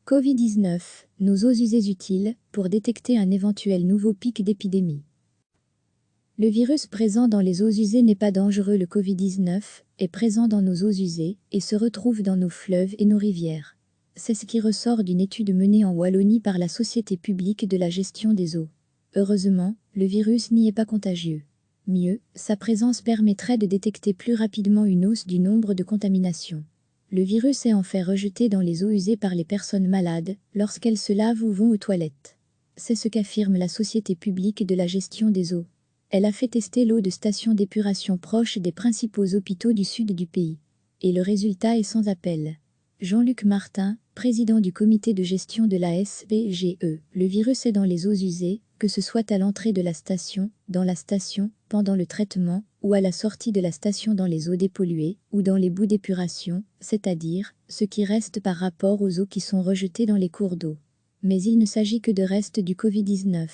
Covid-19, nos eaux usées utiles pour détecter un éventuel nouveau pic d'épidémie. Le virus présent dans les eaux usées n'est pas dangereux. Le Covid-19 est présent dans nos eaux usées et se retrouve dans nos fleuves et nos rivières. C'est ce qui ressort d'une étude menée en Wallonie par la Société publique de la gestion des eaux. Heureusement, le virus n'y est pas contagieux. Mieux, sa présence permettrait de détecter plus rapidement une hausse du nombre de contaminations. Le virus est en fait rejeté dans les eaux usées par les personnes malades lorsqu'elles se lavent ou vont aux toilettes. C'est ce qu'affirme la Société publique de la gestion des eaux. Elle a fait tester l'eau de stations d'épuration proches des principaux hôpitaux du sud du pays. Et le résultat est sans appel. Jean-Luc Martin, président du comité de gestion de la SPGE, le virus est dans les eaux usées, que ce soit à l'entrée de la station, dans la station, pendant le traitement, ou à la sortie de la station dans les eaux dépolluées, ou dans les boues d'épuration, c'est-à-dire, ce qui reste par rapport aux eaux qui sont rejetées dans les cours d'eau. Mais il ne s'agit que de restes du Covid-19.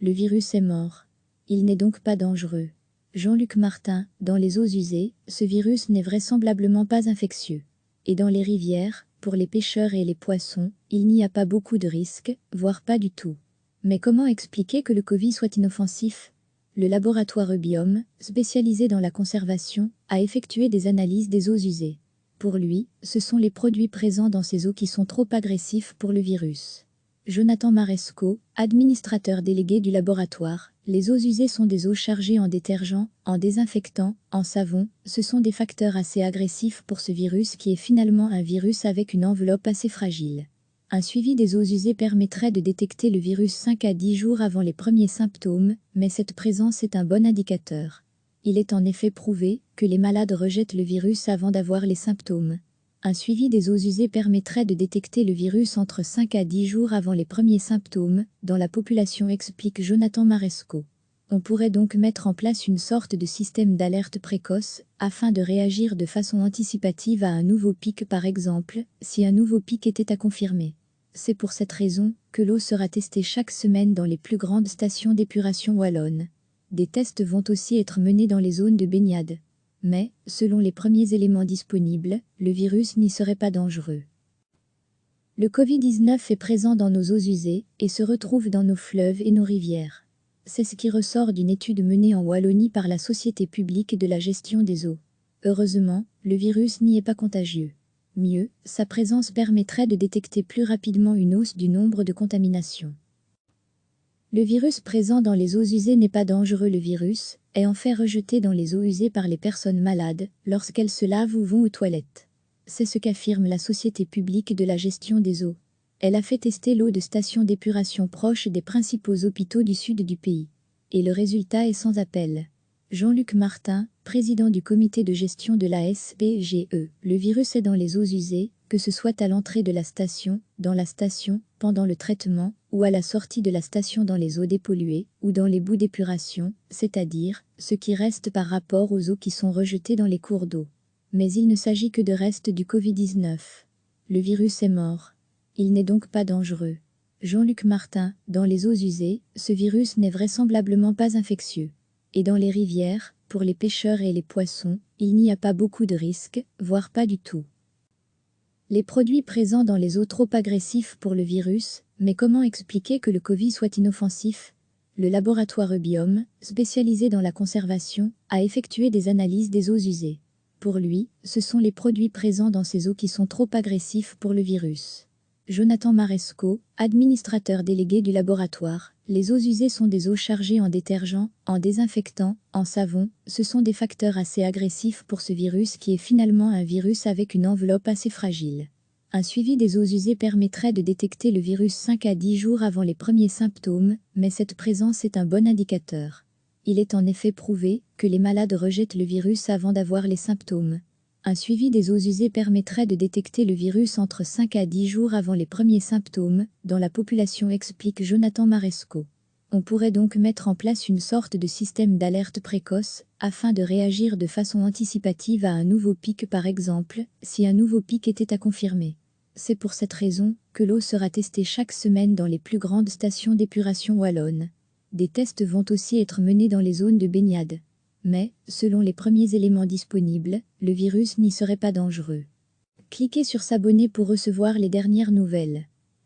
Le virus est mort. Il n'est donc pas dangereux. Jean-Luc Martin, dans les eaux usées, ce virus n'est vraisemblablement pas infectieux. Et dans les rivières, pour les pêcheurs et les poissons, il n'y a pas beaucoup de risques, voire pas du tout. Mais comment expliquer que le Covid soit inoffensif ? Le laboratoire Eubiome, spécialisé dans la conservation, a effectué des analyses des eaux usées. Pour lui, ce sont les produits présents dans ces eaux qui sont trop agressifs pour le virus. Jonathan Maresco, administrateur délégué du laboratoire, les eaux usées sont des eaux chargées en détergents, en désinfectants, en savon, ce sont des facteurs assez agressifs pour ce virus qui est finalement un virus avec une enveloppe assez fragile. Un suivi des eaux usées permettrait de détecter le virus 5 à 10 jours avant les premiers symptômes, mais cette présence est un bon indicateur. Il est en effet prouvé que les malades rejettent le virus avant d'avoir les symptômes. Un suivi des eaux usées permettrait de détecter le virus entre 5 à 10 jours avant les premiers symptômes, dans la population, explique Jonathan Maresco. On pourrait donc mettre en place une sorte de système d'alerte précoce, afin de réagir de façon anticipative à un nouveau pic par exemple, si un nouveau pic était à confirmer. C'est pour cette raison que l'eau sera testée chaque semaine dans les plus grandes stations d'épuration wallonnes. Des tests vont aussi être menés dans les zones de baignade. Mais, selon les premiers éléments disponibles, le virus n'y serait pas dangereux. Le Covid-19 est présent dans nos eaux usées et se retrouve dans nos fleuves et nos rivières. C'est ce qui ressort d'une étude menée en Wallonie par la Société publique de la gestion des eaux. Heureusement, le virus n'y est pas contagieux. Mieux, sa présence permettrait de détecter plus rapidement une hausse du nombre de contaminations. Le virus présent dans les eaux usées n'est pas dangereux. Le virus est en fait rejeté dans les eaux usées par les personnes malades lorsqu'elles se lavent ou vont aux toilettes. C'est ce qu'affirme la Société publique de la gestion des eaux. Elle a fait tester l'eau de stations d'épuration proches des principaux hôpitaux du sud du pays. Et le résultat est sans appel. Jean-Luc Martin, président du comité de gestion de la SPGE, le virus est dans les eaux usées, que ce soit à l'entrée de la station, dans la station, pendant le traitement, ou à la sortie de la station dans les eaux dépolluées, ou dans les boues d'épuration, c'est-à-dire, ce qui reste par rapport aux eaux qui sont rejetées dans les cours d'eau. Mais il ne s'agit que de restes du Covid-19. Le virus est mort. Il n'est donc pas dangereux. Jean-Luc Martin, dans les eaux usées, ce virus n'est vraisemblablement pas infectieux. Et dans les rivières, pour les pêcheurs et les poissons, il n'y a pas beaucoup de risques, voire pas du tout. Les produits présents dans les eaux trop agressifs pour le virus, mais comment expliquer que le Covid soit inoffensif ? Le laboratoire Eubiome, spécialisé dans la conservation, a effectué des analyses des eaux usées. Pour lui, ce sont les produits présents dans ces eaux qui sont trop agressifs pour le virus. Jonathan Maresco, administrateur délégué du laboratoire, les eaux usées sont des eaux chargées en détergents, en désinfectants, en savon, ce sont des facteurs assez agressifs pour ce virus qui est finalement un virus avec une enveloppe assez fragile. Un suivi des eaux usées permettrait de détecter le virus 5 à 10 jours avant les premiers symptômes, mais cette présence est un bon indicateur. Il est en effet prouvé que les malades rejettent le virus avant d'avoir les symptômes. Un suivi des eaux usées permettrait de détecter le virus entre 5 à 10 jours avant les premiers symptômes, dans la population, explique Jonathan Maresco. On pourrait donc mettre en place une sorte de système d'alerte précoce, afin de réagir de façon anticipative à un nouveau pic par exemple, si un nouveau pic était à confirmer. C'est pour cette raison que l'eau sera testée chaque semaine dans les plus grandes stations d'épuration wallonnes. Des tests vont aussi être menés dans les zones de baignade. Mais, selon les premiers éléments disponibles, le virus n'y serait pas dangereux. Cliquez sur s'abonner pour recevoir les dernières nouvelles.